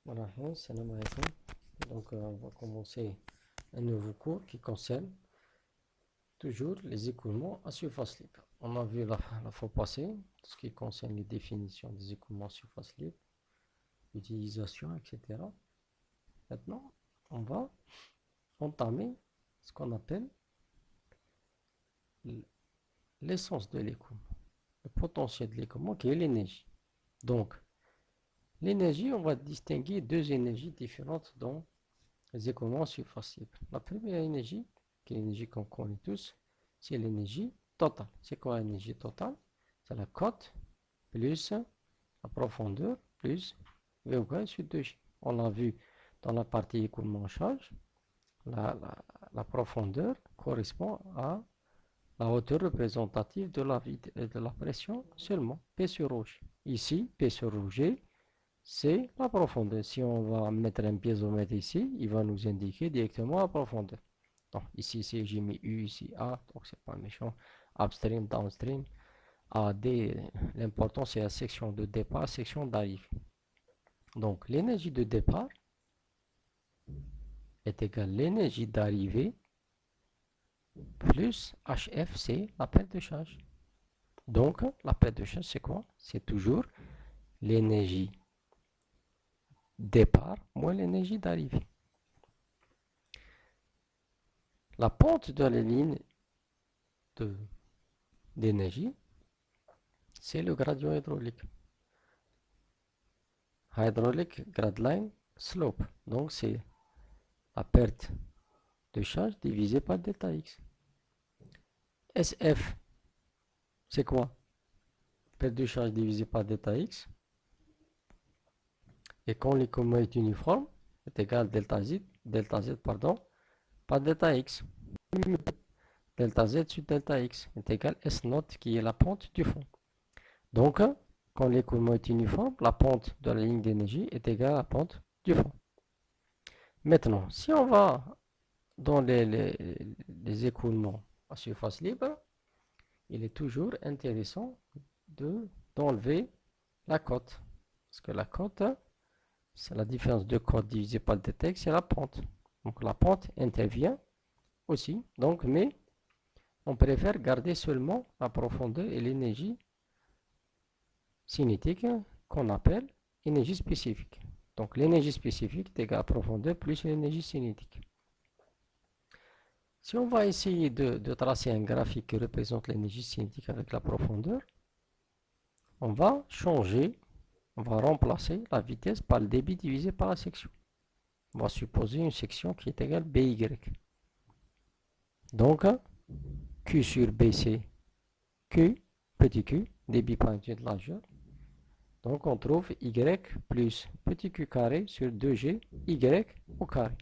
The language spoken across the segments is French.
Voilà, salam alaikum. Donc, on va commencer un nouveau cours qui concerne toujours les écoulements à surface libre. On a vu la fois passée tout ce qui concerne les définitions des écoulements à surface libre, l'utilisation, etc. Maintenant, on va entamer ce qu'on appelle l'essence de l'écoulement, le potentiel de l'écoulement qui est l'énergie. Donc, l'énergie, on va distinguer deux énergies différentes dans les écoulements à surface libre. La première énergie, qui est l'énergie qu'on connaît tous, c'est l'énergie totale. C'est quoi l'énergie totale? C'est la cote plus la profondeur plus V sur 2G. On l'a vu dans la partie écoulement charge, la profondeur correspond à la hauteur représentative de la pression seulement, P sur G. Ici, P sur G, c'est la profondeur. Si on va mettre un piézomètre ici, il va nous indiquer directement la profondeur. Donc ici, j'ai mis U, ici A, donc c'est pas méchant. Upstream, downstream. AD, l'important c'est la section de départ, section d'arrivée. Donc l'énergie de départ est égale à l'énergie d'arrivée plus HF, c'est la perte de charge. Donc la perte de charge, c'est quoi? C'est toujours l'énergie départ moins l'énergie d'arrivée. La pente de la ligne d'énergie, c'est le gradient hydraulique. Hydraulic grade line slope. Donc c'est la perte de charge divisée par delta X. SF, c'est quoi? Perte de charge divisée par delta X. Et quand l'écoulement est uniforme, est égal à delta Z par delta X. Delta Z sur delta X est égal à S note qui est la pente du fond. Donc, quand l'écoulement est uniforme, la pente de la ligne d'énergie est égale à la pente du fond. Maintenant, si on va dans les écoulements à surface libre, il est toujours intéressant d'enlever la cote. Parce que la cote, c'est la différence de cote divisée par le détecte, c'est la pente. Donc la pente intervient aussi. Donc, mais on préfère garder seulement la profondeur et l'énergie cinétique qu'on appelle énergie spécifique. Donc l'énergie spécifique est égale à la profondeur plus l'énergie cinétique. Si on va essayer de tracer un graphique qui représente l'énergie cinétique avec la profondeur, on va changer, on va remplacer la vitesse par le débit divisé par la section. On va supposer une section qui est égale BY. Donc, Q sur BC, Q, petit q, débit par unité de largeur. Donc, on trouve Y plus petit q carré sur 2G, Y au carré.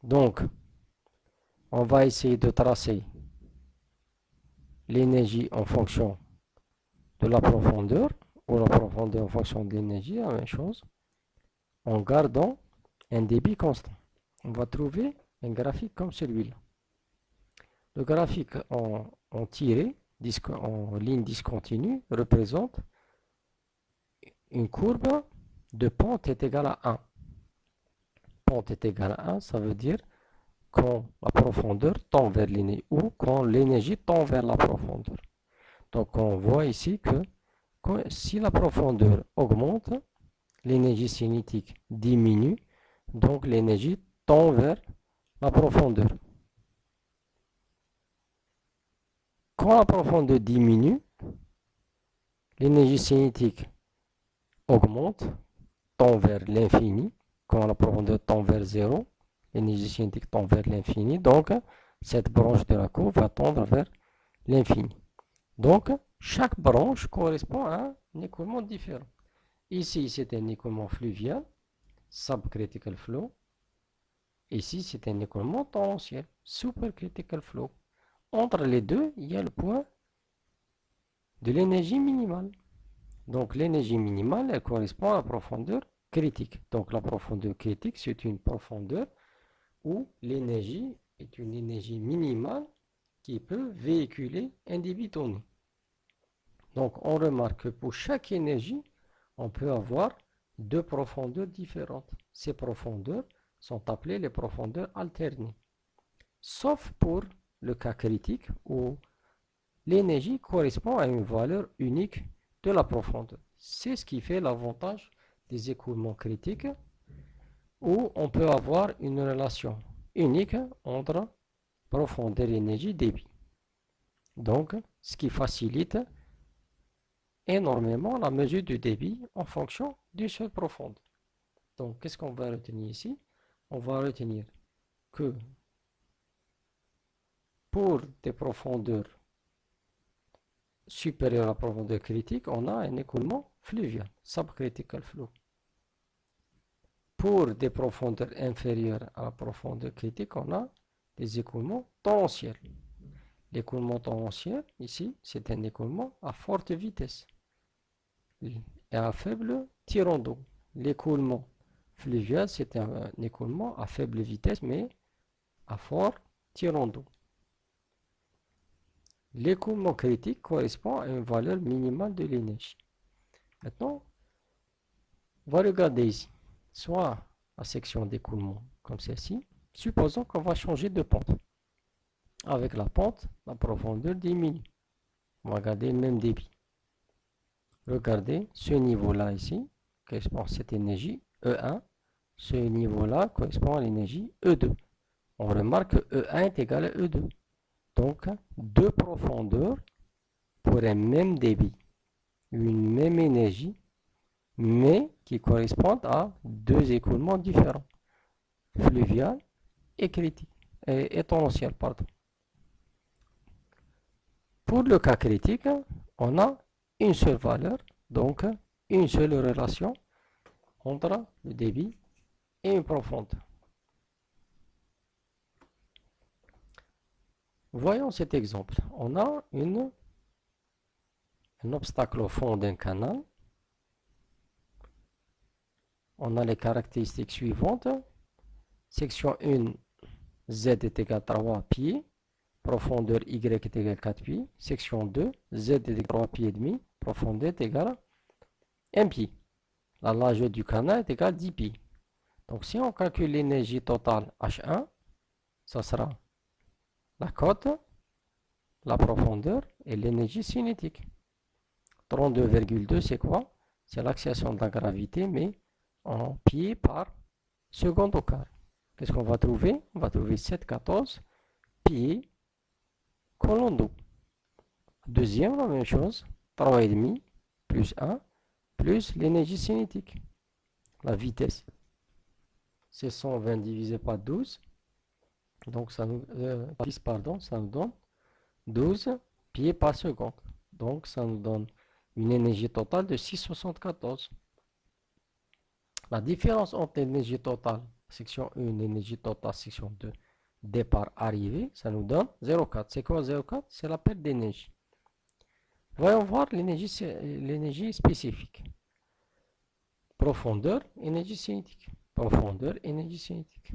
Donc, on va essayer de tracer l'énergie en fonction de la profondeur, ou la profondeur en fonction de l'énergie, la même chose, en gardant un débit constant. On va trouver un graphique comme celui-là. Le graphique en tiré, en ligne discontinue, représente une courbe de pente est égale à 1. Pente est égale à 1, ça veut dire quand la profondeur tend vers l'énergie ou quand l'énergie tend vers la profondeur. Donc on voit ici que si la profondeur augmente, l'énergie cinétique diminue, donc l'énergie tend vers la profondeur. Quand la profondeur diminue, l'énergie cinétique augmente, tend vers l'infini. Quand la profondeur tend vers 0, l'énergie cinétique tend vers l'infini. Donc, cette branche de la courbe va tendre vers l'infini. Donc, chaque branche correspond à un écoulement différent. Ici, c'est un écoulement fluvial, subcritical flow. Ici, c'est un écoulement torrentiel, supercritical flow. Entre les deux, il y a le point de l'énergie minimale. Donc l'énergie minimale, elle correspond à la profondeur critique. Donc la profondeur critique, c'est une profondeur où l'énergie est une énergie minimale qui peut véhiculer un débit donné. Donc on remarque que pour chaque énergie, on peut avoir deux profondeurs différentes. Ces profondeurs sont appelées les profondeurs alternées. Sauf pour le cas critique où l'énergie correspond à une valeur unique de la profondeur. C'est ce qui fait l'avantage des écoulements critiques où on peut avoir une relation unique entre profondeur, énergie, débit. Donc, ce qui facilite énormément la mesure du débit en fonction du seul profondeur. Donc, qu'est-ce qu'on va retenir ici? On va retenir que pour des profondeurs supérieures à la profondeur critique, on a un écoulement fluvial, subcritical flow. Pour des profondeurs inférieures à la profondeur critique, on a des écoulements torrentiels. L'écoulement torrentiel, ici, c'est un écoulement à forte vitesse et à faible tirant d'eau. L'écoulement fluvial, c'est un écoulement à faible vitesse, mais à fort tirant d'eau. L'écoulement critique correspond à une valeur minimale de l'énergie. Maintenant, on va regarder ici, soit la section d'écoulement comme celle-ci. Supposons qu'on va changer de pente. Avec la pente, la profondeur diminue. On va garder le même débit. Regardez ce niveau-là ici, correspond à cette énergie E1. Ce niveau-là correspond à l'énergie E2. On remarque que E1 est égal à E2. Donc, deux profondeurs pour un même débit, une même énergie, mais qui correspondent à deux écoulements différents, fluvial et critique, et torrentiel, pardon. Pour le cas critique, on a une seule valeur, donc une seule relation entre le débit et une profondeur. Voyons cet exemple. On a un obstacle au fond d'un canal. On a les caractéristiques suivantes. Section 1, Z est égal à 3 pieds. Profondeur Y est égal à 4 pieds. Section 2, Z est égal à 3 pieds et demi. Profondeur est égal à 1 pied. La largeur du canal est égale à 10 pieds. Donc si on calcule l'énergie totale H1, ça sera la cote, la profondeur et l'énergie cinétique. 32,2 c'est quoi? C'est l'accélération de la gravité, mais en pieds par seconde au quart. Qu'est-ce qu'on va trouver? On va trouver 7,14 pieds colonne d'eau. Deuxième, la même chose, 3,5 plus 1 plus l'énergie cinétique. La vitesse, c'est 120 divisé par 12. Donc ça nous, 10, pardon, ça nous donne 12 pieds par seconde. Donc ça nous donne une énergie totale de 6,74. La différence entre l'énergie totale, section 1, l'énergie totale, section 2, départ, arrivée, ça nous donne 0,4. C'est quoi 0,4? C'est la perte d'énergie. Voyons voir l'énergie spécifique. Profondeur, énergie cinétique. Profondeur, énergie cinétique.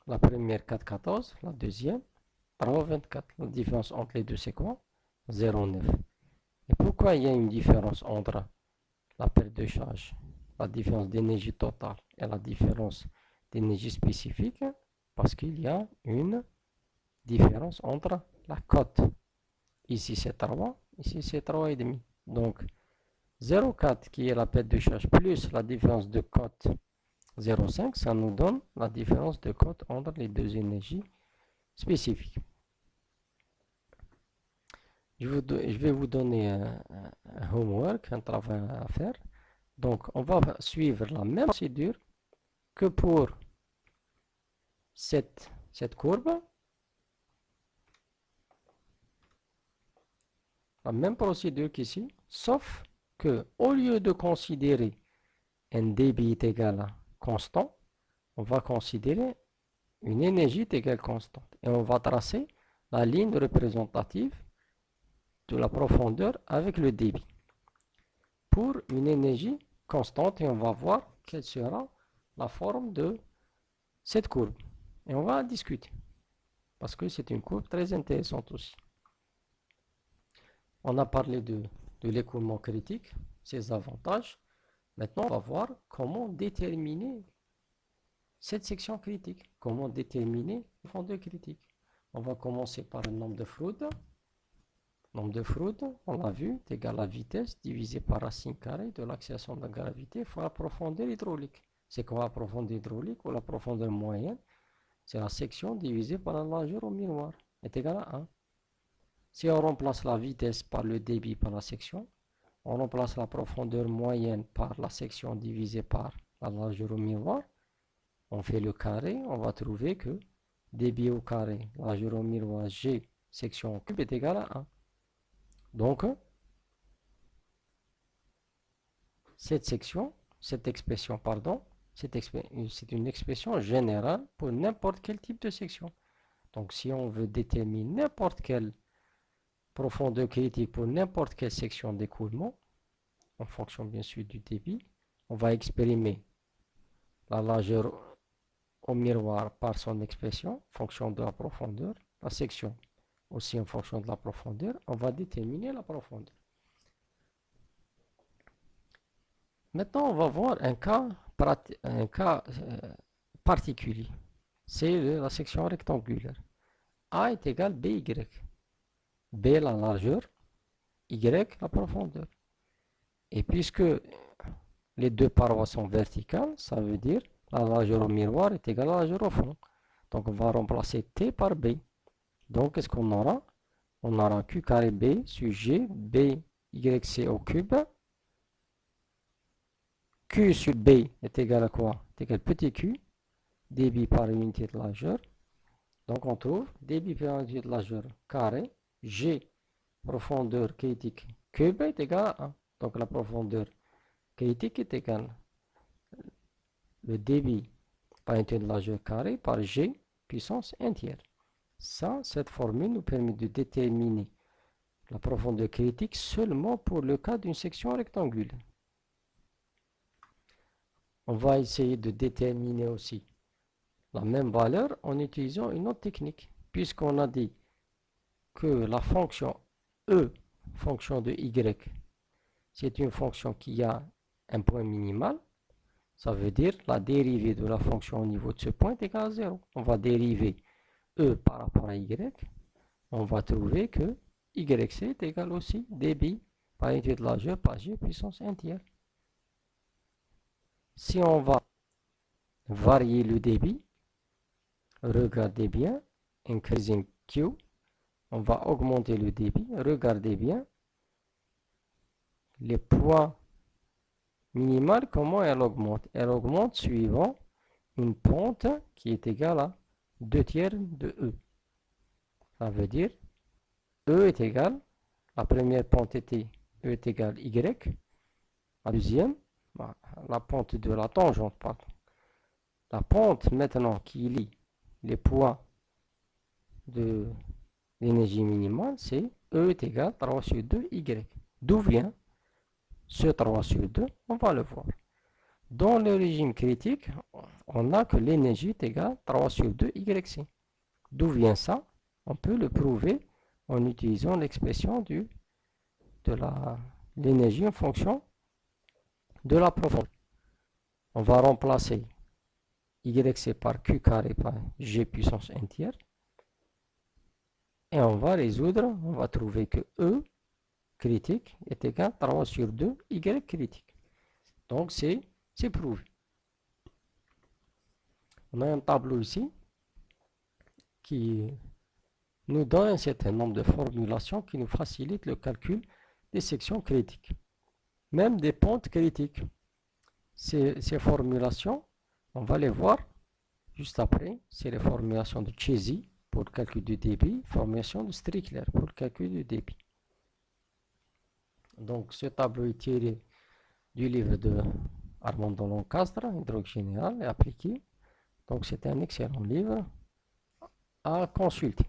La première 4,14, la deuxième 3,24. La différence entre les deux, c'est quoi? 0,9. Et pourquoi il y a une différence entre la perte de charge, la différence d'énergie totale et la différence d'énergie spécifique? Parce qu'il y a une différence entre la cote. Ici c'est 3, ici c'est 3,5. Donc 0,4 qui est la perte de charge plus la différence de cote 0,5, ça nous donne la différence de cote entre les deux énergies spécifiques. Je vais vous donner un homework, un travail à faire. Donc, on va suivre la même procédure que pour cette courbe. La même procédure qu'ici, sauf que au lieu de considérer un débit égal à constant, on va considérer une énergie égale constante. Et on va tracer la ligne représentative de la profondeur avec le débit pour une énergie constante, et on va voir quelle sera la forme de cette courbe. Et on va en discuter parce que c'est une courbe très intéressante aussi. On a parlé de l'écoulement critique, ses avantages. Maintenant, on va voir comment déterminer cette section critique. Comment déterminer le profondeur critique. On va commencer par le nombre de Froude. Nombre de Froude, on l'a vu, est égal à la vitesse divisé par racine carrée de l'accélération de la gravité fois la profondeur hydraulique. C'est quoi la profondeur hydraulique ou la profondeur moyenne? C'est la section divisée par la largeur au miroir, est égal à 1. Si on remplace la vitesse par le débit par la section, on remplace la profondeur moyenne par la section divisée par la largeur au miroir, on fait le carré, on va trouver que débit au carré, largeur au miroir, G, section au cube est égal à 1. Donc, cette expression, c'est une expression générale pour n'importe quel type de section. Donc, si on veut déterminer n'importe quelle profondeur critique pour n'importe quelle section d'écoulement, en fonction bien sûr du débit, on va exprimer la largeur au miroir par son expression, en fonction de la profondeur, la section aussi en fonction de la profondeur, on va déterminer la profondeur. Maintenant, on va voir un cas particulier. C'est la section rectangulaire. A est égal à BY. B la largeur, Y la profondeur. Et puisque les deux parois sont verticales, ça veut dire la largeur au miroir est égale à la largeur au fond. Donc on va remplacer T par B. Donc qu'est-ce qu'on aura? On aura Q carré B sur G, B, YC au cube. Q sur B est égal à quoi? C'est égal à petit q, débit par unité de largeur. Donc on trouve débit par unité de largeur carré, G, profondeur critique cube est égal à 1. Donc la profondeur critique est égale le débit par unité de largeur carré par G puissance 1 tiers. Ça, cette formule nous permet de déterminer la profondeur critique seulement pour le cas d'une section rectangulaire. On va essayer de déterminer aussi la même valeur en utilisant une autre technique, puisqu'on a dit que la fonction E, fonction de Y, c'est une fonction qui a un point minimal. Ça veut dire la dérivée de la fonction au niveau de ce point est égale à 0. On va dériver E par rapport à Y. On va trouver que YC est égal aussi débit par unité de largeur par G puissance 1 tiers. Si on va varier le débit, regardez bien, increasing Q, on va augmenter le débit, regardez bien, les points minimales, comment elle augmente? Elle augmente suivant une pente qui est égale à 2 tiers de E. Ça veut dire, E est égal, la première pente était E est égal Y, la deuxième, la pente de la tangente, pardon. La pente maintenant qui lie les points de l'énergie minimale, c'est E est égal à 3 sur 2 Y. D'où vient ce 3 sur 2? On va le voir. Dans le régime critique, on a que l'énergie est égale à 3 sur 2 YC. D'où vient ça? On peut le prouver en utilisant l'expression de l'énergie en fonction de la profondeur. On va remplacer YC par Q carré par G puissance 1 tiers. Et on va résoudre, on va trouver que E critique est égal à 3 sur 2 Y critique. Donc c'est prouvé. On a un tableau ici qui nous donne un certain nombre de formulations qui nous facilitent le calcul des sections critiques, même des pentes critiques. Ces formulations, on va les voir juste après. C'est les formulations de Chézy pour le calcul du débit, formulation de Strickler pour le calcul du débit. Donc ce tableau est tiré du livre de Armando Lancastre, Hydraulique générale et appliquée. Donc c'est un excellent livre à consulter.